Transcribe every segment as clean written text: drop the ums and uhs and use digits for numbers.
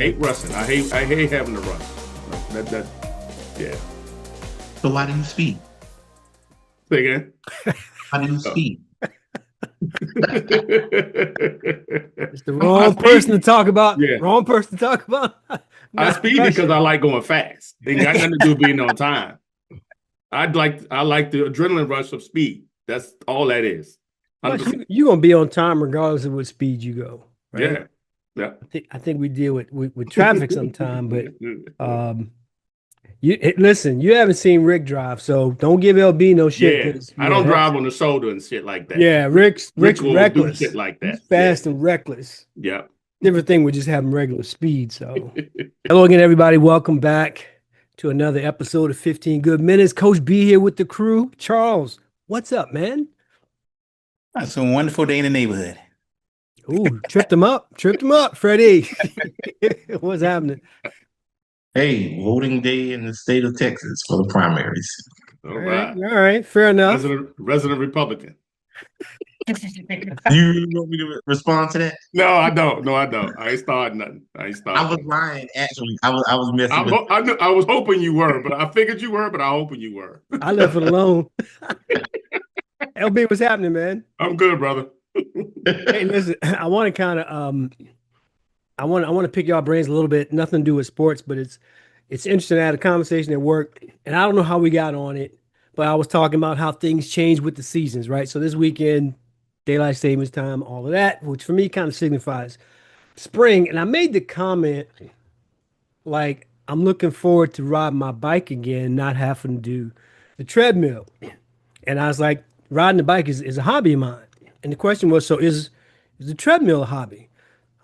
hate rushing. I hate having to rush. That yeah. So why do you speed? Say again. Why do you Oh. speed? It's the I wrong person to speed. talk about. Yeah. Wrong person to talk about. I Not speed because I rushing. like going fast. It ain't got nothing to do with being on time. I like the adrenaline rush of speed. That's all that is. But 100%. you're gonna be on time regardless of what speed you go, right? Yeah. Yeah. I think we deal with traffic sometime, but um, listen. You haven't seen Rick drive, so don't give LB no shit Yeah. because I yeah, don't that's drive on the shoulder and shit like that. yeah. Rick's Rick will do shit reckless. like He's that. Yeah. fast and reckless. Yeah. Different thing with just having regular speed. So hello again, everybody. Welcome back to another episode of 15 Good Minutes. Coach B here with the crew. Charles, what's up, man? It's a wonderful day in the neighborhood. Ooh, tripped him up, Freddie. What's happening? Hey, voting day in the state of Texas for the primaries. All right. All right, fair enough. Resident Republican. You want me to respond to that? No, I don't. No, I don't. I ain't starting nothing. I ain't I starting was nothing. lying, actually. I was messing with. I was hoping you were, but I figured you were, but I hoping you were. I left it alone. LB, what's happening, man? I'm good, brother. Hey, listen, I want to kind of I want to pick y'all brains a little bit. Nothing to do with sports, but it's interesting. I had a conversation at work, and I don't know how we got on it, but I was talking about how things change with the seasons, right? So this weekend, daylight savings time, all of that, which for me kind of signifies spring. And I made the comment like I'm looking forward to riding my bike again, not having to do the treadmill. And I was like, riding the bike is a hobby of mine. And the question was, so is the treadmill a hobby?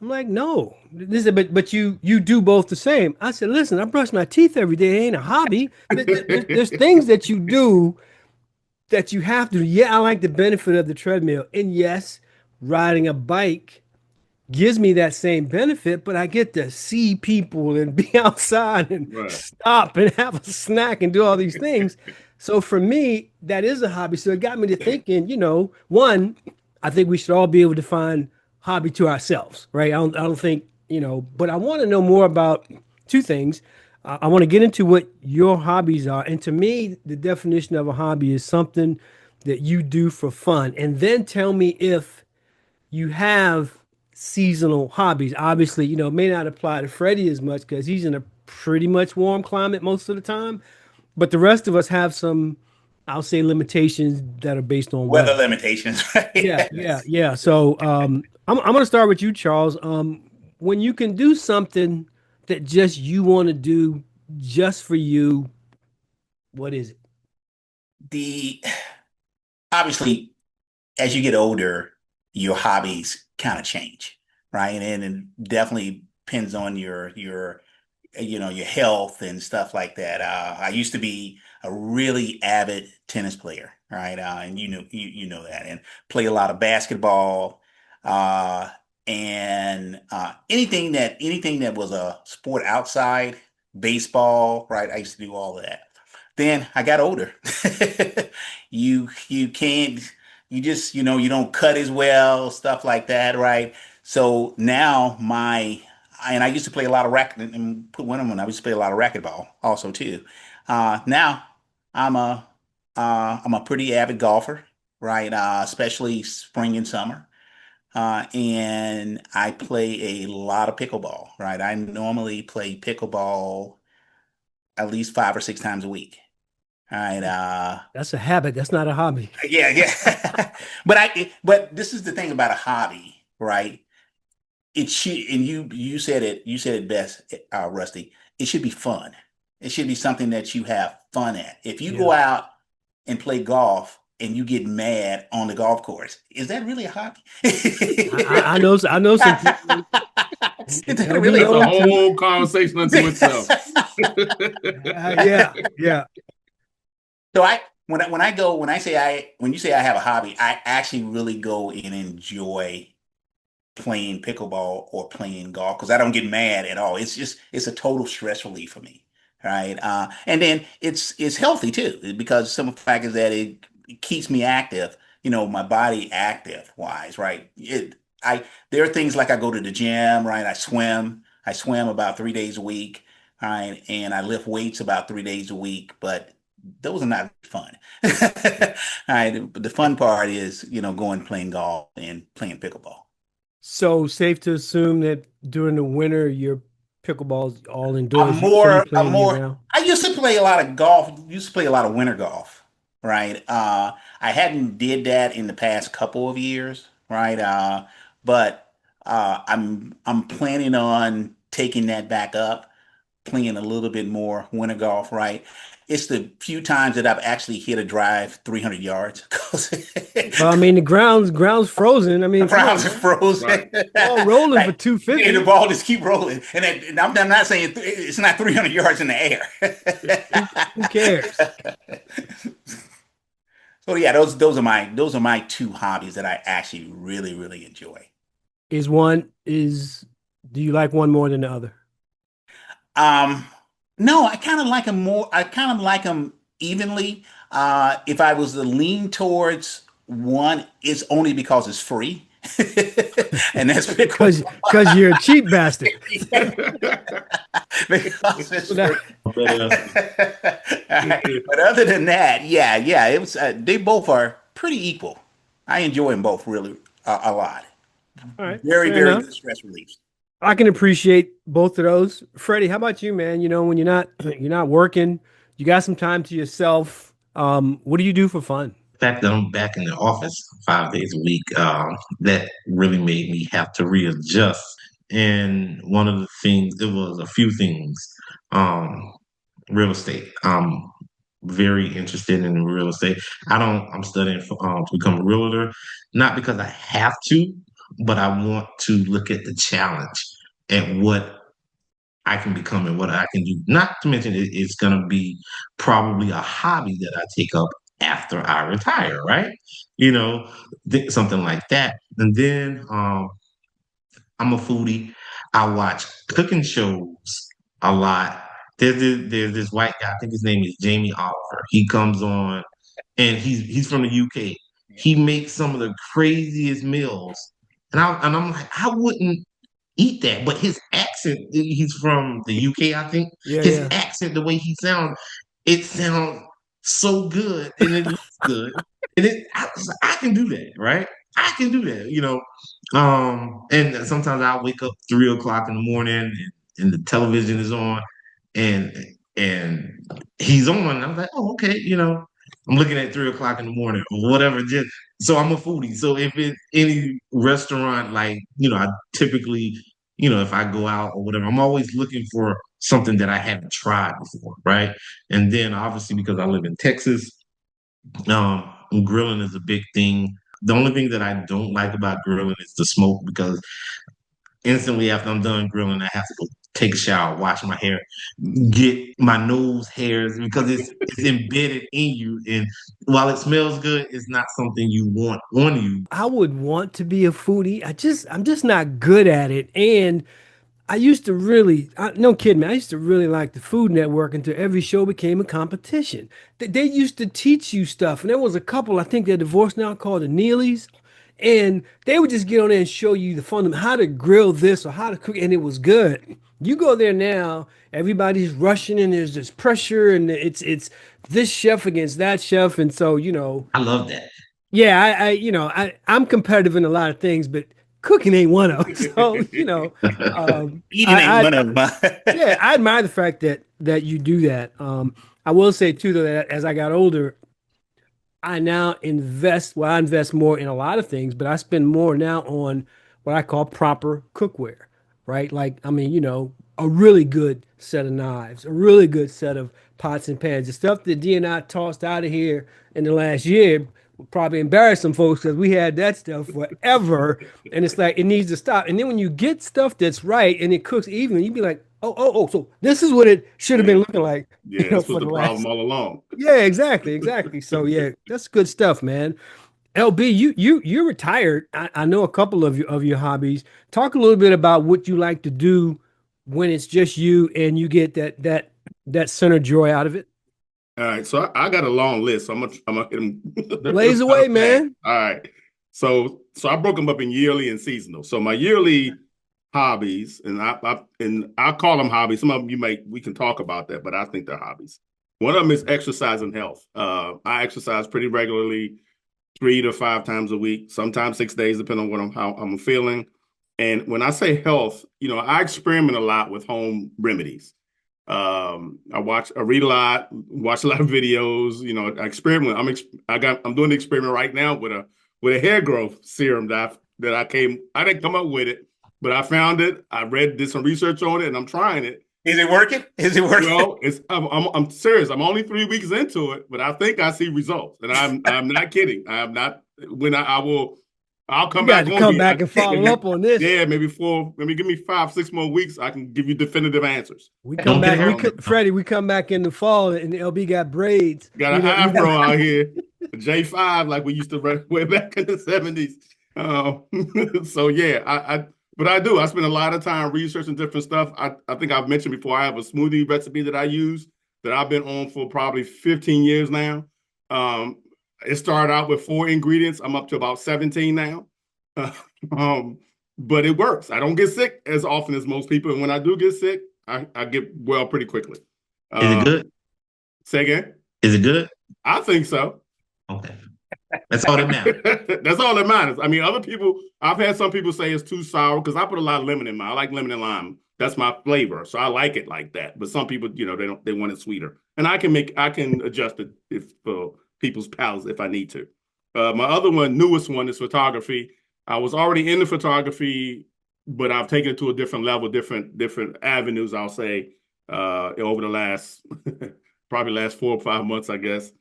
I'm like, no. This is, but you do both the same. I said, listen, I brush my teeth every day. It ain't a hobby. There's things that you do that you have to. Yeah, I like the benefit of the treadmill. And yes, riding a bike gives me that same benefit, but I get to see people and be outside and Right. stop and have a snack and do all these things. So for me, that is a hobby. So it got me to thinking, one, I think we should all be able to find hobby to ourselves, right? I don't think, but I want to know more about two things. I want to get into what your hobbies are. And to me, the definition of a hobby is something that you do for fun. And then tell me if you have seasonal hobbies. Obviously, it may not apply to Freddie as much because he's in a pretty much warm climate most of the time. But the rest of us have some, I'll say, limitations that are based on Weather weather. limitations, right? Yeah, yeah, yeah. So I'm going to start with you, Charles. When you can do something that just you want to do just for you, what is it? The obviously, as you get older, your hobbies kind of change, right? And it definitely depends on your health and stuff like that. I used to be a really avid tennis player, right? And you know that, and play a lot of basketball, uh, and anything that was a sport outside, baseball, right? I used to do all of that. Then I got older. You can't you just you don't cut as well, stuff like that, right? So now and I used to play a lot of racket and put one on. I used to play a lot of racquetball also too. Now I'm a pretty avid golfer, right? Especially spring and summer. And I play a lot of pickleball, right? I normally play pickleball at least 5 or 6 times a week. All right. That's a habit. That's not a hobby. Yeah, yeah. But this is the thing about a hobby, right? It should, and you said it best, Rusty. It should be fun. It should be something that you have fun at. If you go Yeah. out and play golf and you get mad on the golf course, is that really a hobby? I know some people. Is that LB really That's a a knows too. whole conversation unto itself. Yeah, yeah. So when you say I have a hobby, I actually really go and enjoy playing pickleball or playing golf because I don't get mad at all. It's a total stress relief for me, right? And then it's healthy too because some of the fact is that it keeps me active. My body active wise, right? I there are things like I go to the gym, right? I swim. I swim about 3 days a week. All right, and I lift weights about 3 days a week, but those are not fun. All right, but the fun part is, going playing golf and playing pickleball. So safe to assume that during the winter your pickleball's all I'm indoors. So you more, I'm playing year more, round. I used to play a lot of golf, used to play a lot of winter golf, right? I hadn't did that in the past couple of years, right? But I'm planning on taking that back up, playing a little bit more winter golf, right? It's the few times that I've actually hit a drive 300 yards because Well, I mean the ground's frozen. I the mean, come on, grounds are man. frozen. Right. Ball rolling for Right. And the 250. ball just keep rolling. And I'm not saying it's not 300 yards in the Who air. cares? So yeah, those are my two hobbies that I actually really, really enjoy. Is do you like one more than the other? Um, no, I kind of like them evenly. If I was to lean towards one, it's only because it's free. And that's pickleball. Because you're a cheap bastard. Because it's So that- free. All right. But other than that, yeah, it was. They both are pretty equal. I enjoy them both really a lot. all right, Very, fair very enough. good stress relief. I can appreciate both of those. Freddie, how about you, man? When you're not working, you got some time to yourself. What do you do for fun? The fact that I'm back in the office 5 days a week, that really made me have to readjust. And one of the things, it was a few things. Um, Real estate. I'm very interested in real estate. I'm studying to become a realtor, not because I have to, but I want to look at the challenge and what I can become and what I can do. Not to mention it's going to be probably a hobby that I take up after I retire, right? You know, something like that. And then I'm a foodie. I watch cooking shows a lot. There's this white guy, I think his name is Jamie Oliver. He comes on and he's from the UK. He makes some of the craziest meals. And I'm like, I wouldn't eat that. But his accent, he's from the UK, I think. Yeah, His yeah. accent, the way he sounds, it sounds so good and it looks good. And I was like, I can do that, right? I can do that. And sometimes I wake up 3 o'clock in the morning and the television is on and and he's on and I'm like, oh, okay, I'm looking at 3 o'clock in the morning or whatever. Just so I'm a foodie. So if it's any restaurant, like, I typically, if I go out or whatever, I'm always looking for something that I haven't tried before, right? And then obviously because I live in Texas, grilling is a big thing. The only thing that I don't like about grilling is the smoke because instantly after I'm done grilling, I have to go take a shower, wash my hair, get my nose hairs because it's embedded in you. And while it smells good, it's not something you want on you. I would want to be a foodie. I'm just not good at it. And I used to really, no kidding, man. I used to really like the Food Network until every show became a competition. They used to teach you stuff, and there was a couple, I think they're divorced now, called the Neelys, and they would just get on there and show you the fundamental, how to grill this or how to cook, and it was good. You go there now, everybody's rushing, and there's this pressure, and it's this chef against that chef, and so I love that. yeah, I'm competitive in a lot of things, but cooking ain't one of them. So, Eating ain't I one of them. yeah, I admire the fact that you do that. I will say too, though, that as I got older, I now invest. Well, I invest more in a lot of things, but I spend more now on what I call proper cookware, right? Like, I mean, a really good set of knives, a really good set of pots and pans. The stuff that D and I tossed out of here in the last year would probably embarrass some folks because we had that stuff forever, and it's like it needs to stop. And then when you get stuff that's right and it cooks evenly, you'd be like, oh, so this is what it should have been looking like, Yeah, this was for the the problem last. all along. Yeah, exactly. So yeah, that's good stuff, man. LB, you retired. I know a couple of your hobbies. Talk a little bit about what you like to do when it's just you and you get that center joy out of it. All right, so I got a long list. So I'm gonna hit them. Blaze away, man. All right, so I broke them up in yearly and seasonal. So my yearly hobbies, and I call them hobbies. Some of them we can talk about that, but I think they're hobbies. One of them is exercise and health. I exercise pretty regularly, 3 to 5 times a week, sometimes 6 days, depending on how I'm feeling. And when I say health, I experiment a lot with home remedies. I read a lot, watch a lot of videos. I experiment. I'm doing the experiment right now with a hair growth serum that I didn't come up with it, but I found it. Did some research on it, and I'm trying it. Is it working? Well, I'm serious. I'm only 3 weeks into it, but I think I see results, and I'm not kidding. I'm not. I'll come back on. Come back and follow up on this. Yeah, maybe give me 5-6 more weeks. I can give you definitive answers. We come back. Freddie, we come back in the fall, and LB got braids. Got an afro out here, a J5 like we used to wear back in the 70s. So yeah, but I do. I spend a lot of time researching different stuff. I think I've mentioned before, I have a smoothie recipe that I use that I've been on for probably 15 years now. It started out with 4 ingredients. I'm up to about 17 now. But it works. I don't get sick as often as most people. And when I do get sick, I get well pretty quickly. Is it good? Say again? Is it good? I think so. Okay. That's all that matters. That's all that matters. I mean, I've had some people say it's too sour because I put a lot of lemon in mine. I like lemon and lime. That's my flavor. So I like it like that. But some people, they want it sweeter. And I can adjust it for people's palates if I need to. My newest one is photography. I was already into photography, but I've taken it to a different level, different avenues, I'll say, over the probably last 4 or 5 months, I guess.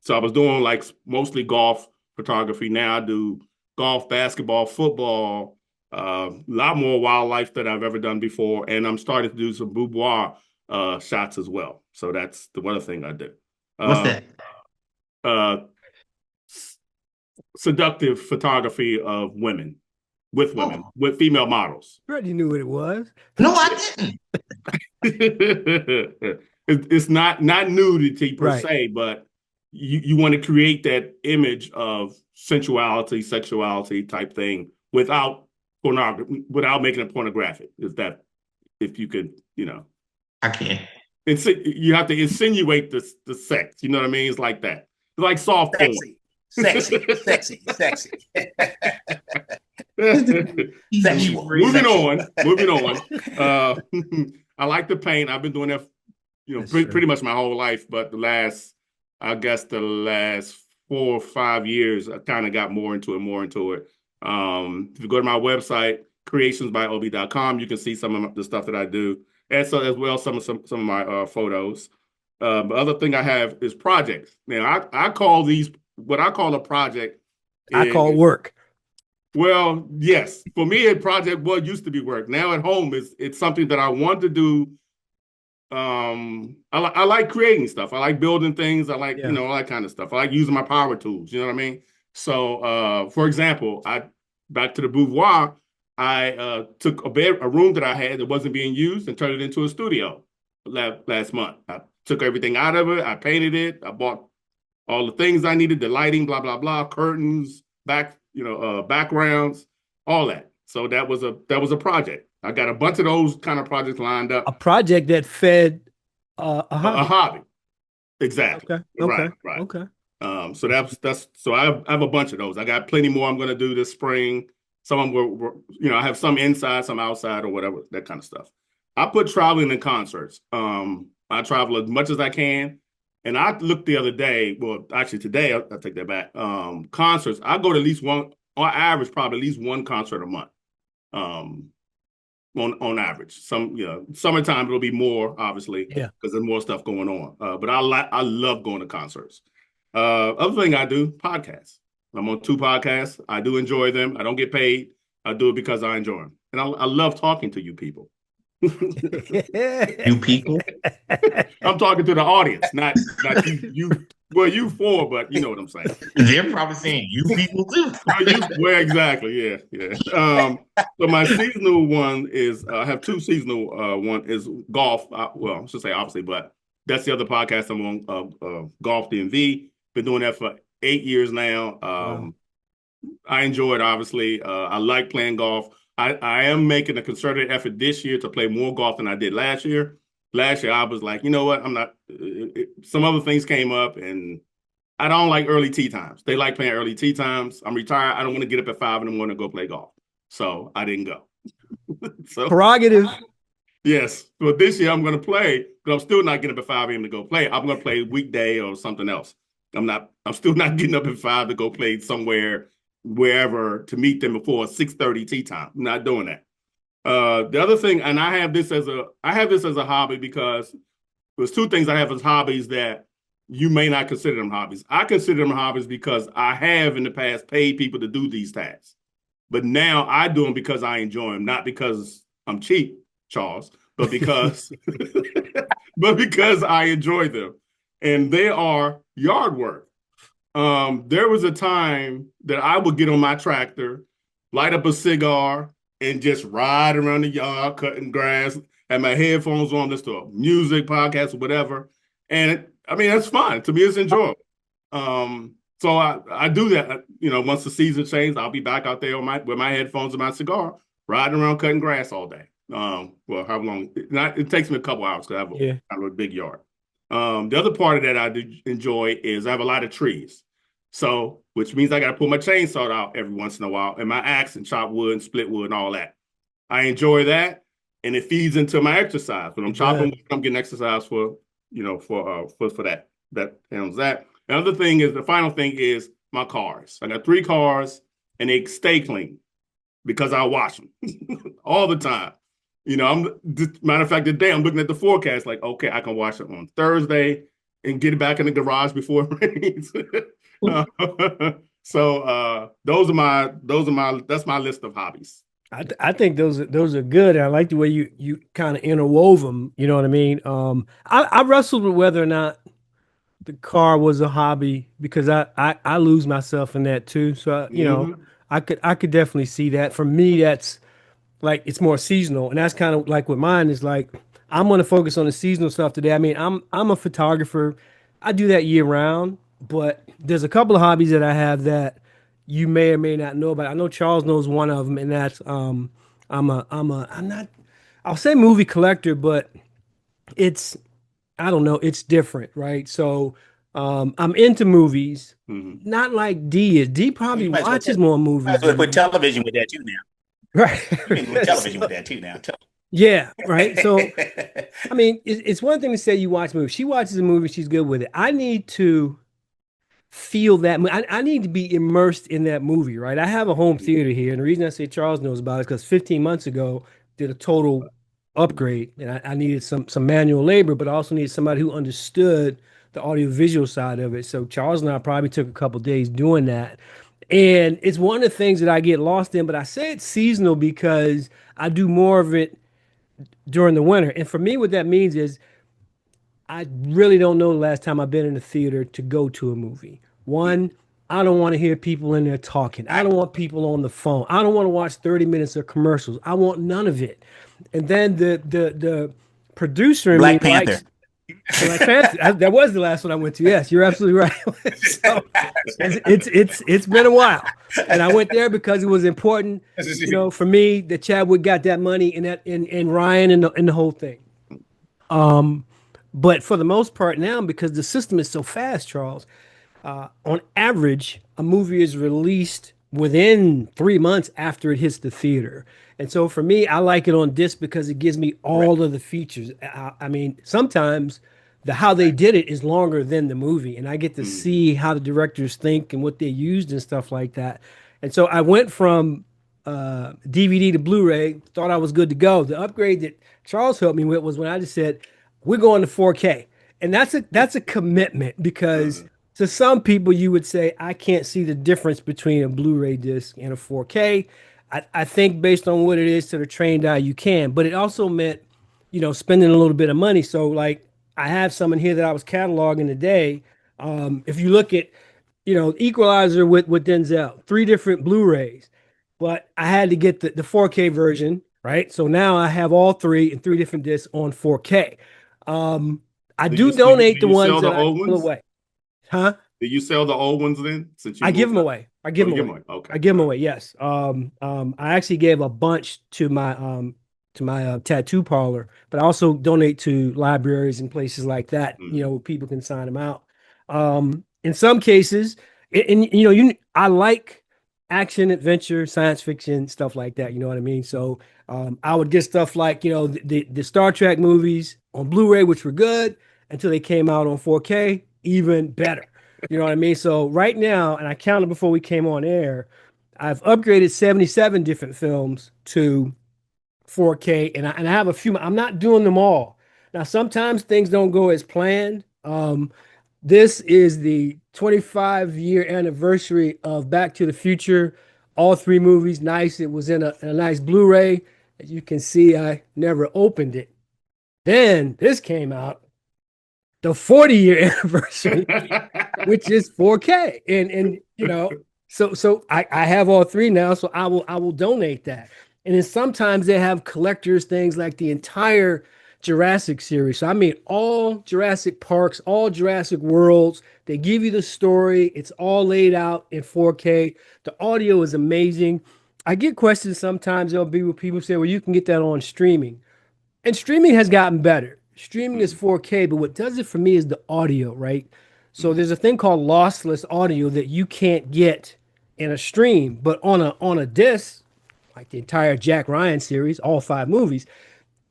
So I was doing like mostly golf photography. Now I do golf, basketball, football, a lot more wildlife than I've ever done before. And I'm starting to do some boudoir shots as well. So that's the other thing I do. What's that? Seductive photography of women, with female models. Freddie knew what it was. No, I didn't. It's not nudity per se, but you want to create that image of sensuality, sexuality type thing without pornography, without making it pornographic. If you could, I can't. You have to insinuate the sex. You know what I mean? It's like that. It's like soft porn. Sexy. Sexual. Moving on. I like to paint. I've been doing that, pretty much my whole life. But the last 4 or 5 years, I kind of got more into it. If you go to my website, creationsbyob.com, you can see some of the stuff that I do, and so as well some of my photos. The other thing I have is projects. Now I call these what I call a project. I call work. Well, yes, for me, a project used to be work. Now at home, it's something that I want to do. I like creating stuff. I like building things. I like all that kind of stuff. I like using my power tools. You know what I mean? So, for example, back to the boudoir. I took a room that I had that wasn't being used and turned it into a studio last month. I took everything out of it. I painted it. I bought all the things I needed, the lighting, blah, blah, blah, curtains, backgrounds, all that. So that was a project. I got a bunch of those kind of projects lined up. A project that fed a hobby. A hobby. Exactly. Okay. Right. Okay. So I have a bunch of those. I got plenty more I'm going to do this spring. Some of them were I have some inside, some outside or whatever, that kind of stuff. I put traveling in concerts. I travel as much as I can. And I looked the other day, well, actually today, I'll take that back. Concerts, I go to at least one, on average, probably at least one concert a month. On average. Summertime it'll be more, obviously, because there's more stuff going on. But I love going to concerts. Other thing I do, podcasts. I'm on 2 podcasts. I do enjoy them. I don't get paid. I do it because I enjoy them. And I love talking to you people. You people? I'm talking to the audience, not you. Well, you 4, but you know what I'm saying. They're probably saying you people too. Well, exactly. Yeah. So my seasonal one is I have 2 seasonal. One is golf. I should say obviously, but that's the other podcast I'm on. Golf DMV. Been doing that for 8 years now. Wow. I enjoy it. Obviously, I like playing golf. I am making a concerted effort this year to play more golf than I did last year. Last year, I was like, you know what? I'm not. Some other things came up, and I don't like early tee times. They like playing early tee times. I'm retired. I don't want to get up at 5 in the morning to go play golf. So I didn't go. So Prerogative. yes, but this year I'm going to play, but I'm still not getting up at 5 a.m. to go play. I'm going to play weekday or something else. I'm still not getting up at 5 to go play somewhere, wherever, to meet them before 6:30 tea time. I'm not doing that. The other thing, and I have this as a hobby because there's two things I have as hobbies that you may not consider them hobbies. I consider them hobbies because I have in the past paid people to do these tasks. But now I do them because I enjoy them, not because I'm cheap, Charles, but because but because I enjoy them. And they are yard work. There was a time that I would get on my tractor, light up a cigar, and just ride around the yard cutting grass, have my headphones on, listen to music, podcast, or whatever. And I mean, that's fun. To me, it's enjoyable. So I do that. Once the season changes, I'll be back out there with my headphones and my cigar, riding around cutting grass all day. Well, how long? It takes me a couple hours because I have kind of a big yard. The other part of that I do enjoy is I have a lot of trees. So, which means I got to pull my chainsaw out every once in a while, and my axe and chop wood and split wood and all that. I enjoy that, and it feeds into my exercise. When I'm chopping wood, I'm getting exercise for that. That handles that. The final thing is my cars. I got 3 cars, and they stay clean because I wash them all the time. Matter of fact, today I'm looking at the forecast like, okay, I can wash it on Thursday and get it back in the garage before it rains. So that's my list of hobbies. I think those are good. I like the way you kind of interwove them. You know what I mean? I wrestled with whether or not the car was a hobby because I lose myself in that too. So I could definitely see that. For me, that's like it's more seasonal, and that's kind of like with mine is like I'm going to focus on the seasonal stuff today. I mean, I'm a photographer. I do that year round, but there's a couple of hobbies that I have that you may or may not know about. I know Charles knows one of them, and that's I'm not I'll say movie collector, but it's I don't know, it's different, right? So I'm into movies, not like D is. D probably watches more movies. Put television with that too now. Right. You can put television with that too now. Yeah, right. So, I mean, it's one thing to say you watch movies. She watches a movie, she's good with it. I need to feel that. I need to be immersed in that movie, right? I have a home theater here, and the reason I say Charles knows about it is because 15 months ago did a total upgrade, and I needed some manual labor, but I also needed somebody who understood the audiovisual side of it. So Charles and I probably took a couple days doing that. And it's one of the things that I get lost in, but I say it's seasonal because I do more of it during the winter. And for me, what that means is I really don't know the last time I've been in the theater to go to a movie. One, I don't want to hear people in there talking. I don't want people on the phone. I don't want to watch 30 minutes of commercials. I want none of it. And then the producer in Black me Panther. likes Black Panther. That was the last one I went to. Yes, you're absolutely right. So it's been a while, and I went there because it was important, for me that Chadwick got that money and Ryan and the whole thing. But for the most part now, because the system is so fast, Charles, on average, a movie is released within 3 months after it hits the theater. And so for me, I like it on disc because it gives me all of the features. I mean, sometimes how they did it is longer than the movie, and I get to see how the directors think and what they used and stuff like that. And so I went from DVD to Blu-ray, thought I was good to go. The upgrade that Charles helped me with was when I just said, we're going to 4K. And that's a commitment because to some people you would say, I can't see the difference between a Blu-ray disc and a 4K. I think based on what it is to the trained eye, you can, but it also meant, spending a little bit of money. So like I have some in here that I was cataloging today. If you look at, Equalizer with Denzel, 3 different Blu-rays, but I had to get the 4K version, right? So now I have all 3 in 3 different discs on 4K. I do donate the ones that I pull away. Huh? Do you sell the old ones then? Since I give them away. I give Oh, them you give away. them away. Okay. I give them All away. Yes. I actually gave a bunch to my tattoo parlor, but I also donate to libraries and places like that. right. You know, where people can sign them out. In some cases, and you know, I like action, adventure, science fiction, stuff like that. You know what I mean? So I would get stuff like, you know, the Star Trek movies on Blu-ray, which were good until they came out on 4K, even better. You know what I mean? So right now, and I counted before we came on air, I've upgraded 77 different films to 4K, and I have a few. I'm not doing them all. Now, sometimes things don't go as planned. This is the 25-year anniversary of Back to the Future. All three movies, nice. It was in a nice Blu-ray. As you can see, I never opened it. Then this came out, the 40-year anniversary, which is 4K. And you know, so I have all three now, so I will donate that. And then sometimes they have collectors things like the entire Jurassic series. So I mean all Jurassic Parks, all Jurassic Worlds. They give you the story. It's all laid out in 4K. The audio is amazing. I get questions sometimes. There'll be where people say, well, you can get that on streaming. And streaming has gotten better. Streaming is 4K, but what does it for me is the audio, right? So there's a thing called lossless audio that you can't get in a stream, but on a disc, like the entire Jack Ryan series, all five movies,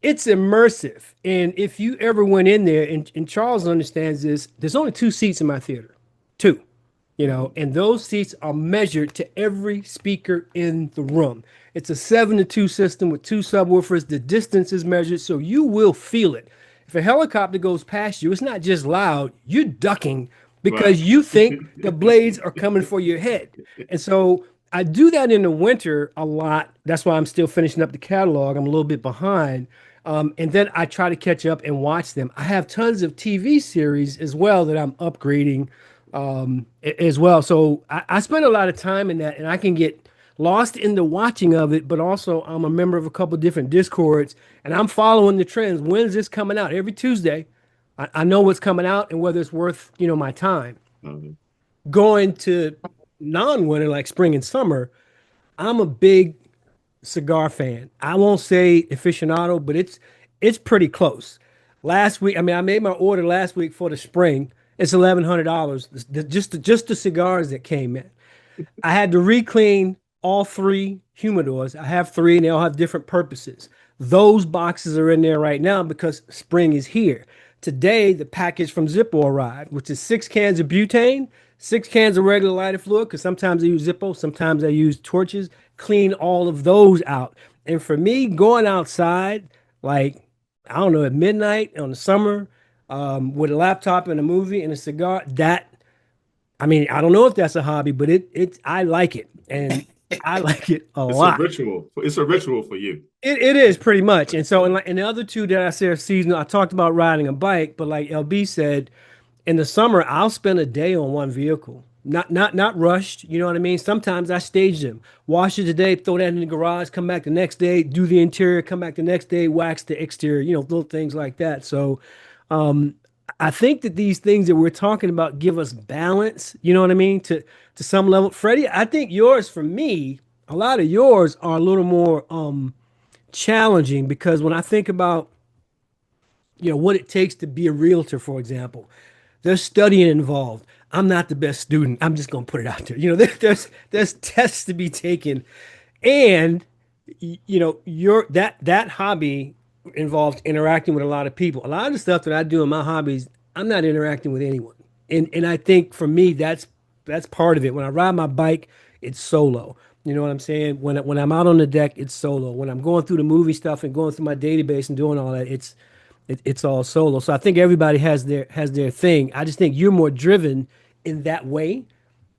it's immersive. And if you ever went in there, and Charles understands this, there's only two seats in my theater. Two, you know, and those seats are measured to every speaker in the room. It's a 7-to-2 system with two subwoofers. The distance is measured, so you will feel it. If a helicopter goes past you, it's not just loud, you're ducking Right. because you think the blades are coming for your head. And so I do that in the winter a lot. That's why I'm still finishing up the catalog. I'm a little bit behind. And then I try to catch up and watch them. I have tons of TV series as well that I'm upgrading as well. So I spend a lot of time in that, and I can get lost in the watching of it, but also I'm a member of a couple different discords, and I'm following the trends. When is this coming out? Every Tuesday, I know what's coming out and whether it's worth, you know, my time. Mhm. Going to non-winter like spring and summer, I'm a big cigar fan. I won't say aficionado, but it's pretty close. Last week, I mean, I made my order last week for the spring. It's $1,100 just the cigars that came in. I had to re-clean all three humidors. I have three, and they all have different purposes. Those boxes are in there right now because spring is here. Today, the package from Zippo arrived, which is 6 cans of butane, 6 cans of regular lighter fluid, because sometimes I use Zippo, sometimes I use torches. Clean all of those out. And for me, going outside, like, I don't know, at midnight on the summer, with a laptop and a movie and a cigar, that I mean, I don't know if that's a hobby, but I like it, and I like it a It's a lot. ritual. It's a ritual for you. It is pretty much. And so, and the other two that I say are seasonal, I talked about riding a bike, but like LB said, in the summer, I'll spend a day on one vehicle. Not rushed, you know what I mean? Sometimes I stage them. Wash it today, throw that in the garage, come back the next day, do the interior, come back the next day, wax the exterior, you know, little things like that. So I think that these things that we're talking about give us balance, you know what I mean? To some level. Freddie, I think yours for me, a lot of yours are a little more challenging because when I think about, you know, what it takes to be a realtor, for example, there's studying involved. I'm not the best student. I'm just gonna put it out there. You know, there's tests to be taken, and you know, that hobby involves interacting with a lot of people. A lot of the stuff that I do in my hobbies, I'm not interacting with anyone, and I think for me that's part of it. When I ride my bike, it's solo. You know what I'm saying? When I'm out on the deck, it's solo. When I'm going through the movie stuff and going through my database and doing all that, it's all solo. So I think everybody has their thing. I just think you're more driven in that way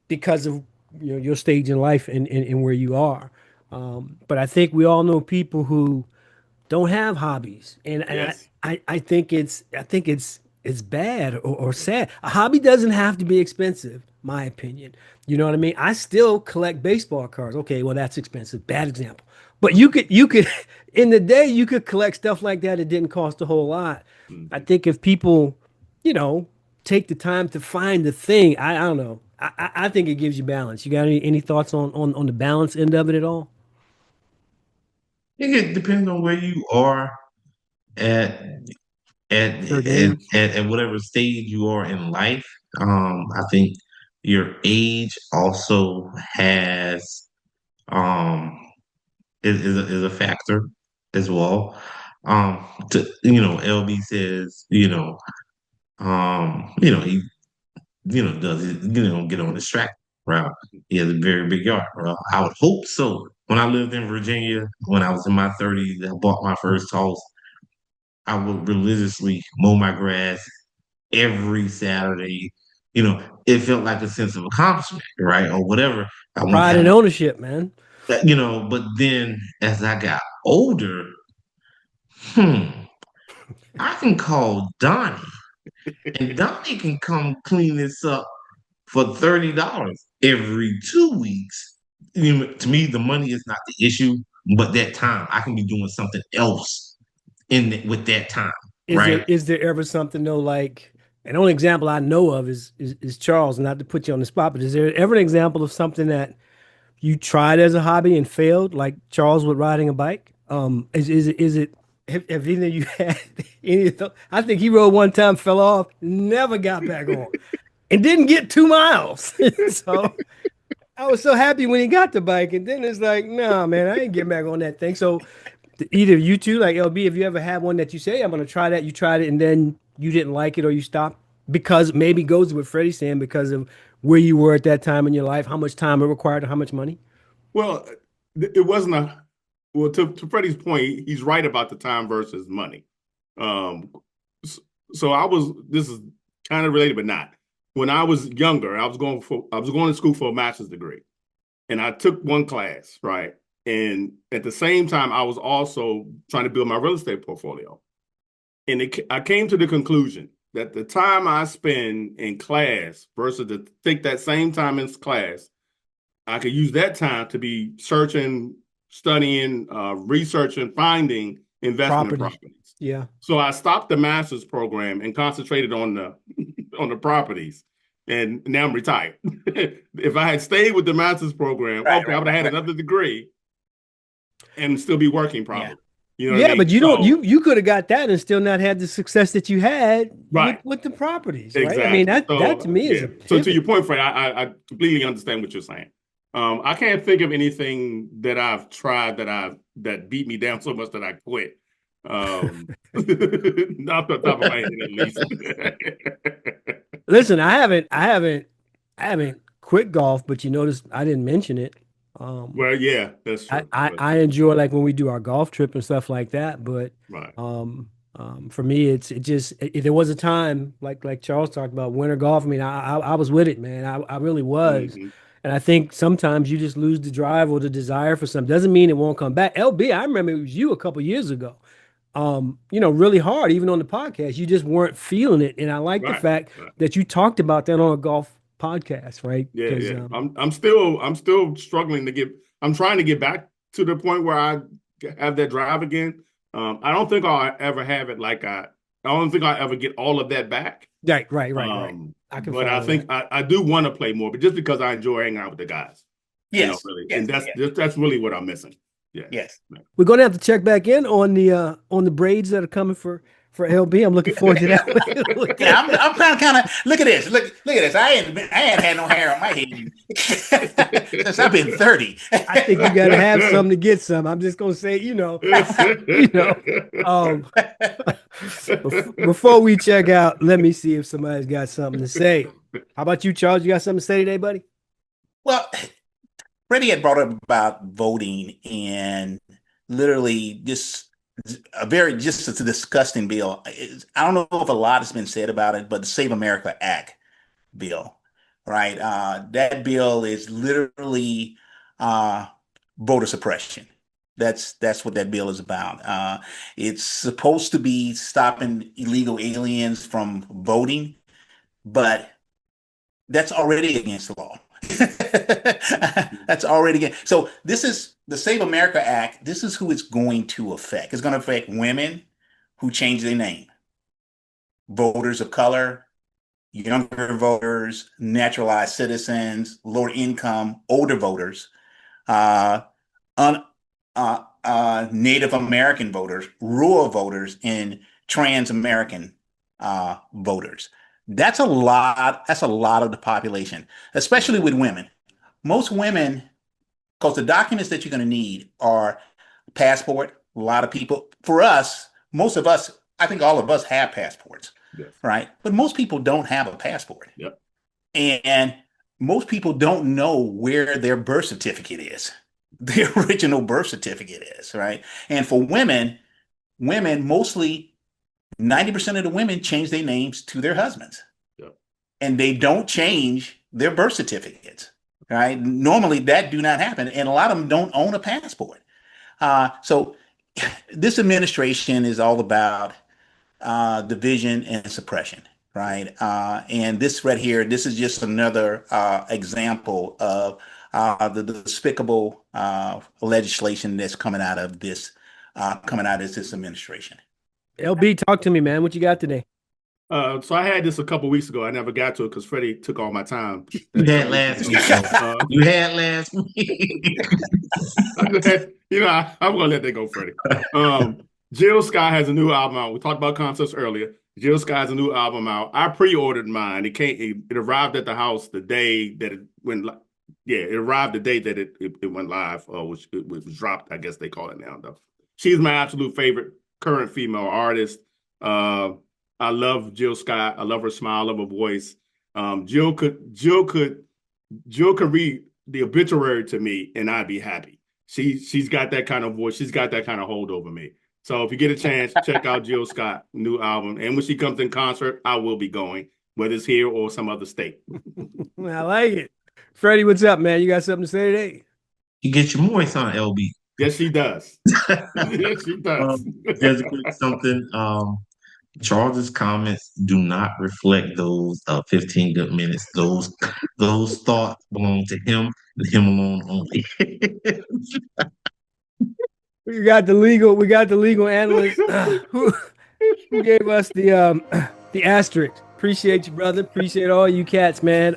because of, you know, your stage in life and where you are. But I think we all know people who don't have hobbies, and Yes. I think it's bad or sad. A hobby doesn't have to be expensive, my opinion. You know what I mean? I still collect baseball cards. Okay, well that's expensive. Bad example. But you could in the day you could collect stuff like that. It didn't cost a whole lot. I Mhm. think if people, you know, take the time to find the thing, I don't know. I think it gives you balance. You got any thoughts on the balance end of it at all? I think it depends on where you are at at Your at, age? at whatever stage you are in life. I think your age also has um is a factor as well. LB says, he does it, get on this track route. He has a very big yard. Well, I would hope so. When I lived in Virginia, when I was in my 30s, I bought my first house. I would religiously mow my grass every Saturday. It felt like a sense of accomplishment, right? Or whatever. I want to Pride have and ownership, man. but then as I got older, hmm, I can call Donnie and Donnie can come clean this up for $30 every 2 weeks. To me, the money is not the issue, but that time I can be doing something else with that time, Is there right? is there ever something though like an only example I know of is Charles, not to put you on the spot, but is there ever an example of something that you tried as a hobby and failed, like Charles with riding a bike? Is it have either of you had any of I think he rode one time, fell off, never got back on, and didn't get 2 miles. So I was so happy when he got the bike, and then it's like, nah, man, I ain't getting back on that thing. So either you two, like LB, have you ever had one that you say, I'm gonna try that, you tried it, and then you didn't like it or you stopped? Because maybe goes with Freddie's saying because of where you were at that time in your life, how much time it required, or how much money? Well, it wasn't a well to Freddie's point, he's right about the time versus money. Um, so this is kind of related, but not. When I was younger, I was going to school for a master's degree, and I took one class, right? And at the same time, I was also trying to build my real estate portfolio. And I came to the conclusion that the time I spend in class versus to take that same time in class, I could use that time to be searching, studying, researching, finding investment Property. properties. Yeah. So I stopped the master's program and concentrated on the on the properties. And now I'm retired. If I had stayed with the master's program, Right, okay, I right, would have had right. another degree and still be working Yeah. probably. You know what I Yeah, mean? but you don't So you could have got that and still not had the success that you had with right. with the properties, right? I mean Exactly. that to So me is yeah. a So to pivot. your point, Fred, I completely understand what you're saying. I can't think of anything that I've tried that beat me down so much that I quit. Not the top of my head at least. Listen, I haven't quit golf, but you notice I didn't mention it. Um, Well, yeah, that's I, true. I That's I true. enjoy like when we do our golf trip and stuff like that, but Right. for me there was a time like Charles talked about winter golf. I mean, I was with it, man. I really was. Hmm. And I think sometimes you just lose the drive or the desire for something. Doesn't mean it won't come back. LB, I remember it was you a couple years ago. Really hard, even on the podcast. You just weren't feeling it. And I like the Right. fact Right. that you talked about that on a golf podcast, right? Yeah, Because yeah. I'm still struggling to get. I'm trying to get back to the point where I have that drive again. I don't think I'll ever have it like I don't think I'll ever get all of that back. right. I can But I follow that. think I do want to play more, but just because I enjoy hanging out with the guys, Yes, really, yes, and that's yes, that's really what I'm missing. Yeah. yes. We're gonna have to check back in on the braids that are coming for LB. I'm looking forward to Yeah, that. I'm kind of look at this. Look at this. I ain't had no hair on my head since I've been 30. I think you got to have some to get some. I'm just gonna say, you know. Um, before we check out, let me see if somebody's got something to say. How about you, Charles? You got something to say today, buddy? Well, Freddie had brought up about voting and literally just a disgusting bill. I don't know if a lot has been said about it, but the Save America Act bill, right? That bill is literally uh, voter suppression. That's what that bill is about. It's supposed to be stopping illegal aliens from voting, but that's already against the law. That's already against. So this is the Save America Act. This is who it's going to affect. It's going to affect women who change their name, voters of color, younger voters, naturalized citizens, lower income, older voters, uh, un, Native American voters, rural voters, and trans American voters. That's a lot. That's a lot of the population, especially with women. Most women, because the documents that you're going to need are passport. A lot of people, for us, most of us, I think all of us have passports, Yes. right? But most people don't have a passport. Yep. And most people don't know where their birth certificate is, the original birth certificate is, right? And for women, mostly 90% of the women change their names to their husbands. Yep. And they don't change their birth certificates, right? Normally that do not happen. And a lot of them don't own a passport. So this administration is all about division and suppression, right? And this right here, this is just another example of the despicable legislation that's coming out of this administration. LB, talk to me, man. What you got today? So I had this a couple weeks ago. I never got to it because Freddie took all my time. You had last week. You had last week. I'm gonna let that go, Freddie. BlueSky has a new album out. We talked about concepts earlier. BlueSky has a new album out. I pre-ordered mine. It arrived at the house the day that it went. It arrived the day that it went live, which it was dropped. I guess they call it now, though. She's my absolute favorite current female artist. I love BlueSky. I love her smile. I love her voice. Jill could read the obituary to me, and I'd be happy. She's got that kind of voice. She's got that kind of hold over me. So if you get a chance, check out BlueSky new album. And when she comes in concert, I will be going, whether it's here or some other state. I like it. Freddie, what's up, man? You got something to say today? You get your voice on, LB. Yes, she does. Yes, she does. There's a quick something. Charles's comments do not reflect those 15 good minutes. Those thoughts belong to him and him alone only. We got the legal analyst who gave us the asterisk. Appreciate you, brother. Appreciate all you cats, man.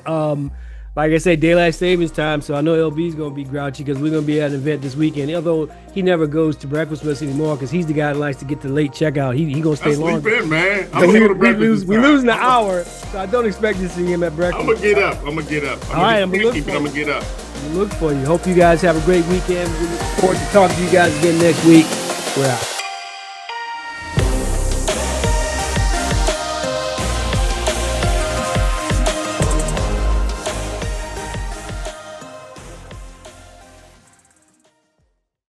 Like I say, daylight savings time, so I know LB's gonna be grouchy because we're gonna be at an event this weekend. Although he never goes to breakfast with us anymore because he's the guy that likes to get the late checkout. He gonna stay long. Sleep in, man. We losing an hour, so I don't expect to see him at breakfast. I'm gonna get up. All right, I'm gonna get up. Look for you. Hope you guys have a great weekend. We look forward to talking to you guys again next week. We're out.